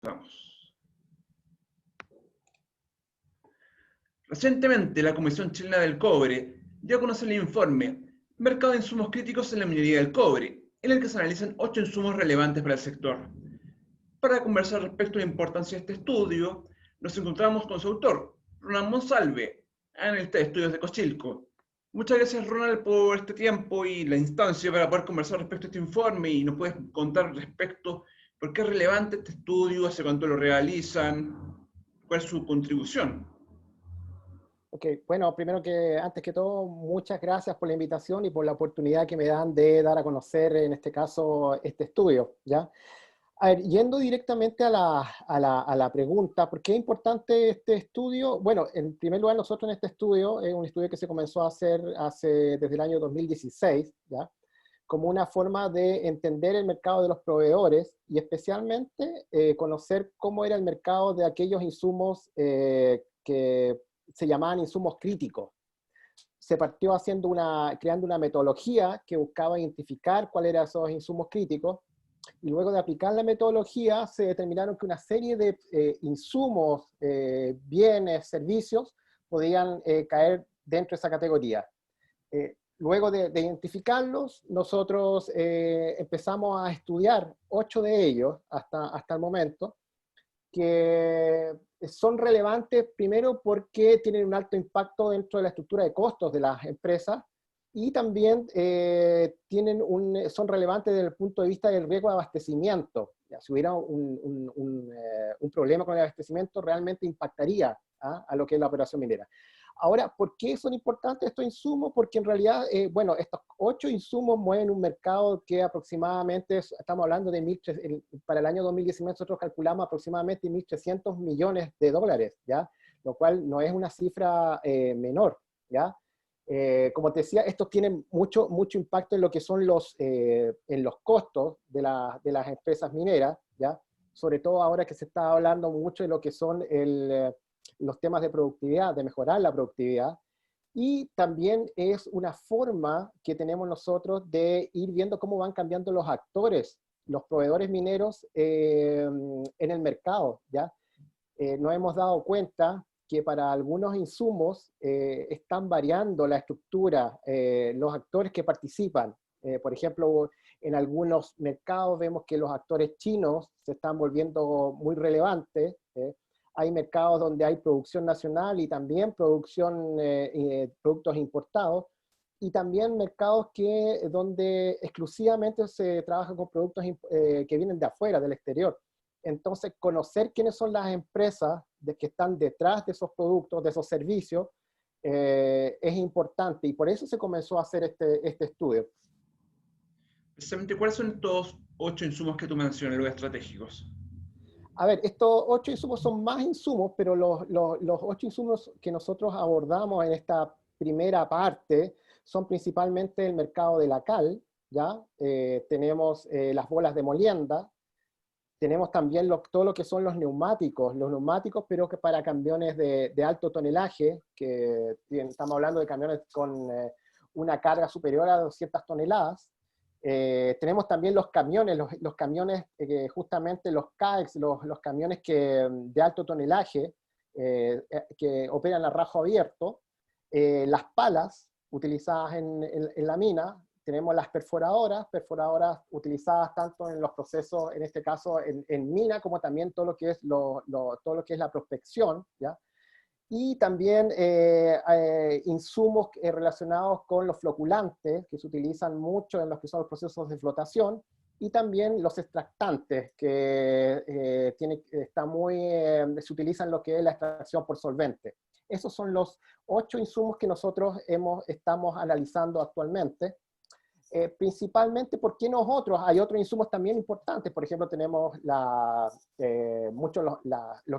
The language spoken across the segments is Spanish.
Vamos. Recientemente, la Comisión Chilena del Cobre dio a conocer el informe Mercado de Insumos Críticos en la Minería del Cobre, en el que se analizan 8 insumos relevantes para el sector. Para conversar respecto a la importancia de este estudio, nos encontramos con su autor, Ronald Monsalve, analista de estudios de Cochilco. Muchas gracias, Ronald, por este tiempo y la instancia para poder conversar respecto a este informe, y nos puedes contar respecto por qué es relevante este estudio, hace cuánto lo realizan, cuál es su contribución. Ok, bueno, antes que todo, muchas gracias por la invitación y por la oportunidad que me dan de dar a conocer, en este caso, este estudio, ¿ya? A ver, yendo directamente a la pregunta, ¿por qué es importante este estudio? Bueno, en primer lugar, nosotros en este estudio, es un estudio que se comenzó a hacer desde el año 2016, ¿ya? Como una forma de entender el mercado de los proveedores y especialmente conocer cómo era el mercado de aquellos insumos que se llamaban insumos críticos. Se partió creando una metodología que buscaba identificar cuáles eran esos insumos críticos, y luego de aplicar la metodología se determinaron que una serie de insumos, bienes, servicios podían caer dentro de esa categoría. Luego de identificarlos, nosotros empezamos a estudiar 8 de ellos hasta el momento, que son relevantes primero porque tienen un alto impacto dentro de la estructura de costos de las empresas, y también son relevantes desde el punto de vista del riesgo de abastecimiento. Ya, si hubiera un problema con el abastecimiento, realmente impactaría a lo que es la operación minera. Ahora, ¿por qué son importantes estos insumos? Porque en realidad, bueno, estos 8 insumos mueven un mercado que aproximadamente, estamos hablando de para el año 2019 nosotros calculamos aproximadamente 1.300 millones de dólares, ¿ya? Lo cual no es una cifra menor, ¿ya? Como te decía, estos tienen mucho impacto en lo que son en los costos de las empresas mineras, ¿ya? Sobre todo ahora que se está hablando mucho de lo que son los temas de productividad, de mejorar la productividad. Y también es una forma que tenemos nosotros de ir viendo cómo van cambiando los actores, los proveedores mineros en el mercado, ¿ya? Nos hemos dado cuenta que para algunos insumos están variando la estructura, los actores que participan. Por ejemplo, en algunos mercados vemos que los actores chinos se están volviendo muy relevantes. Hay mercados donde hay producción nacional y también productos importados, y también mercados donde exclusivamente se trabaja con productos que vienen de afuera, del exterior. Entonces, conocer quiénes son las empresas que están detrás de esos productos, de esos servicios, es importante, y por eso se comenzó a hacer este estudio. Precisamente, ¿cuáles son estos 8 insumos que tú mencionas, los estratégicos? A ver, estos 8 insumos son más insumos, pero los 8 insumos que nosotros abordamos en esta primera parte son principalmente el mercado de la cal, ¿ya? Tenemos las bolas de molienda, tenemos también todo lo que son los neumáticos, pero que para camiones de alto tonelaje, que estamos hablando de camiones con una carga superior a 200 toneladas. Tenemos también los camiones, justamente los CAEX, los camiones de alto tonelaje, que operan a rajo abierto, las palas utilizadas en la mina. Tenemos las perforadoras utilizadas tanto en los procesos, en este caso en mina, como también todo lo que es, todo lo que es la prospección, ¿ya? Y también insumos relacionados con los floculantes, que se utilizan mucho en los que son los procesos de flotación, y también los extractantes, que se utilizan en lo que es la extracción por solvente. Esos son los 8 insumos que nosotros estamos analizando actualmente. Principalmente, ¿por qué nosotros? Hay otros insumos también importantes. Por ejemplo, tenemos lo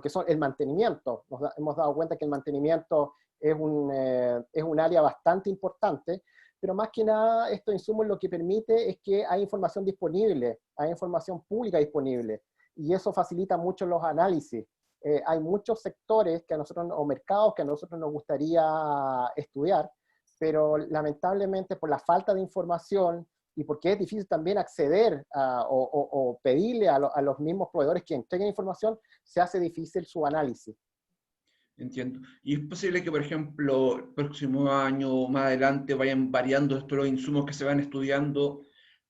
que son el mantenimiento. Hemos dado cuenta que el mantenimiento es un área bastante importante, pero más que nada estos insumos lo que permite es que hay información disponible, hay información pública disponible, y eso facilita mucho los análisis. Hay muchos sectores o mercados que a nosotros nos gustaría estudiar, pero lamentablemente por la falta de información y por qué es difícil también acceder o pedirle a los mismos proveedores que entreguen información, se hace difícil su análisis. Entiendo. ¿Y es posible que, por ejemplo, el próximo año o más adelante vayan variando estos los insumos que se van estudiando,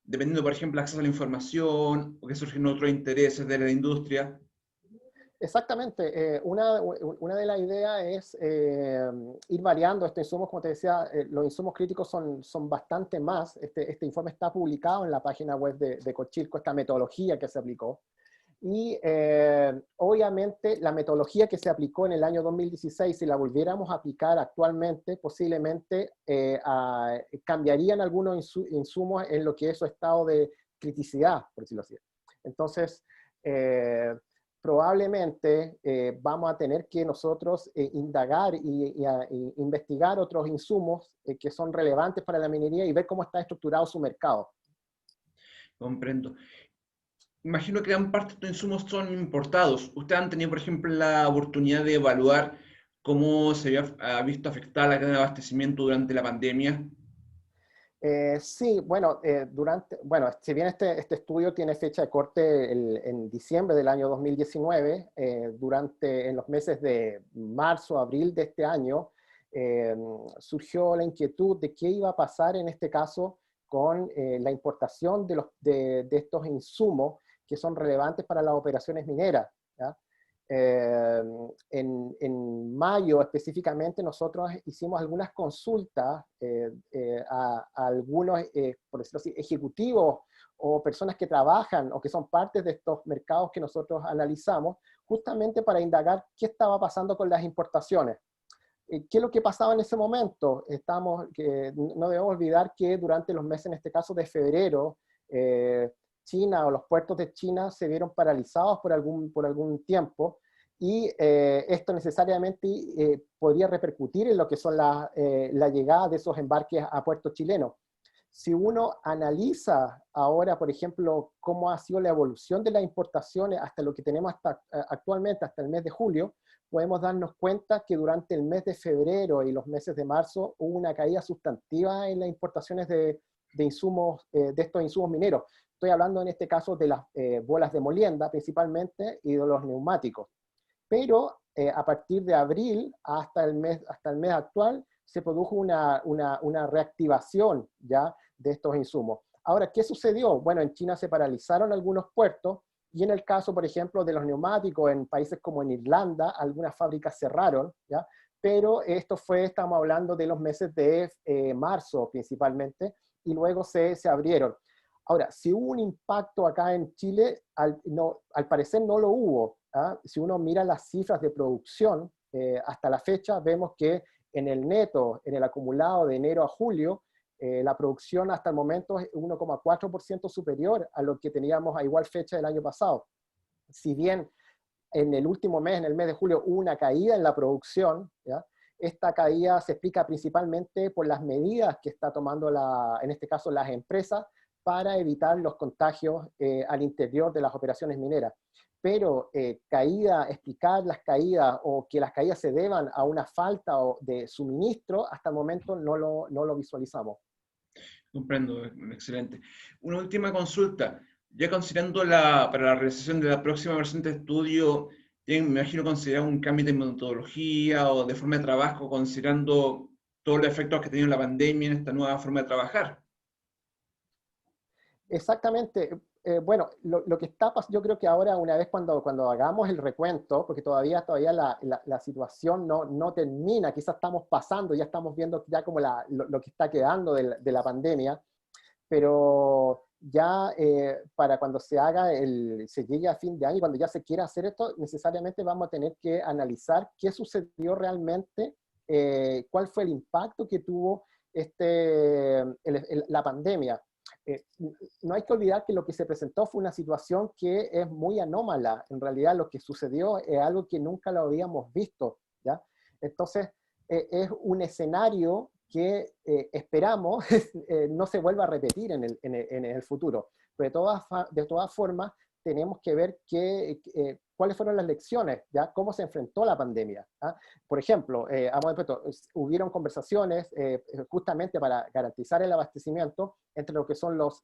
dependiendo, por ejemplo, del acceso a la información o que surgen otros intereses de la industria? Exactamente. Una de las ideas es ir variando estos insumos. Como te decía, los insumos críticos son bastante más. Este informe está publicado en la página web de Cochilco, esta metodología que se aplicó. Y obviamente la metodología que se aplicó en el año 2016, si la volviéramos a aplicar actualmente, posiblemente cambiarían algunos insumos en lo que es su estado de criticidad, por decirlo así. Entonces, probablemente vamos a tener que nosotros indagar y investigar otros insumos que son relevantes para la minería y ver cómo está estructurado su mercado. Comprendo. Imagino que gran parte de estos insumos son importados. ¿Ustedes han tenido, por ejemplo, la oportunidad de evaluar cómo se ha visto afectada la cadena de abastecimiento durante la pandemia? Sí, bueno, si bien este estudio tiene fecha de corte en diciembre del año 2019, en los meses de marzo, abril de este año, surgió la inquietud de qué iba a pasar en este caso con la importación de estos insumos que son relevantes para las operaciones mineras, ¿ya? En mayo específicamente nosotros hicimos algunas consultas a algunos, por decirlo así, ejecutivos o personas que trabajan o que son parte de estos mercados que nosotros analizamos, justamente para indagar qué estaba pasando con las importaciones. ¿Qué es lo que pasaba en ese momento? No debemos olvidar que durante los meses, en este caso de febrero, China o los puertos de China se vieron paralizados por algún tiempo, y esto necesariamente podría repercutir en lo que son la llegada de esos embarques a puertos chilenos. Si uno analiza ahora, por ejemplo, cómo ha sido la evolución de las importaciones hasta lo que tenemos actualmente, hasta el mes de julio, podemos darnos cuenta que durante el mes de febrero y los meses de marzo hubo una caída sustantiva en las importaciones de insumos, de estos insumos mineros. Estoy hablando en este caso de las bolas de molienda principalmente y de los neumáticos. Pero a partir de abril hasta el mes actual se produjo una reactivación ya de estos insumos. Ahora, ¿qué sucedió? Bueno, en China se paralizaron algunos puertos, y en el caso, por ejemplo, de los neumáticos, en países como en Irlanda, algunas fábricas cerraron, ¿ya? Pero estamos hablando de los meses de marzo principalmente, y luego se abrieron. Ahora, si hubo un impacto acá en Chile, al parecer no lo hubo. ¿Ah? Si uno mira las cifras de producción, hasta la fecha vemos que en el neto, en el acumulado de enero a julio, la producción hasta el momento es 1,4% superior a lo que teníamos a igual fecha del año pasado. Si bien en el último mes, en el mes de julio, hubo una caída en la producción, ¿ya? Esta caída se explica principalmente por las medidas que está tomando, en este caso, las empresas para evitar los contagios al interior de las operaciones mineras. Pero explicar las caídas o que las caídas se deban a una falta de suministro, hasta el momento no lo visualizamos. Comprendo, excelente. Una última consulta. Ya considerando para la realización de la próxima versión de estudio, me imagino considerar un cambio de metodología o de forma de trabajo, considerando todos los efectos que ha tenido la pandemia en esta nueva forma de trabajar. Exactamente. Bueno, lo que está pasando, yo creo que ahora, una vez cuando hagamos el recuento, porque todavía la situación no termina, quizás estamos pasando, ya estamos viendo ya como lo que está quedando de la pandemia, pero ya para cuando se llegue a fin de año, cuando ya se quiera hacer esto, necesariamente vamos a tener que analizar qué sucedió realmente, cuál fue el impacto que tuvo la pandemia. No hay que olvidar que lo que se presentó fue una situación que es muy anómala. En realidad lo que sucedió es algo que nunca lo habíamos visto, ¿ya? Entonces, es un escenario que esperamos no se vuelva a repetir en el futuro. Pero de todas formas, tenemos que ver cuáles fueron las lecciones, ¿ya? Cómo se enfrentó la pandemia. ¿Ah? Por ejemplo, hubieron conversaciones justamente para garantizar el abastecimiento entre lo que son las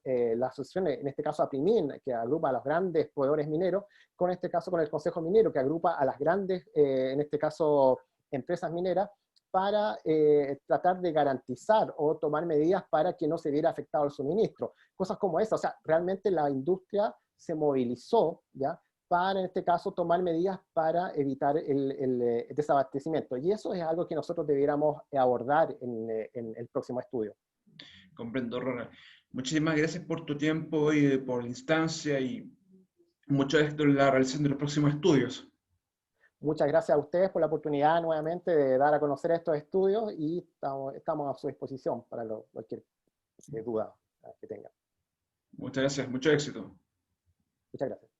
asociaciones, en este caso APRIMIN, que agrupa a los grandes proveedores mineros, con este caso con el Consejo Minero, que agrupa a las grandes, en este caso, empresas mineras, para tratar de garantizar o tomar medidas para que no se viera afectado el suministro. Cosas como esa, o sea, realmente la industria se movilizó, ¿ya?, para, en este caso, tomar medidas para evitar el desabastecimiento. Y eso es algo que nosotros debiéramos abordar en el próximo estudio. Comprendo, Ronald. Muchísimas gracias por tu tiempo y por la instancia y mucho éxito en la realización de los próximos estudios. Muchas gracias a ustedes por la oportunidad nuevamente de dar a conocer estos estudios y estamos a su disposición para cualquier duda que tengan. Muchas gracias, mucho éxito. Muchas gracias.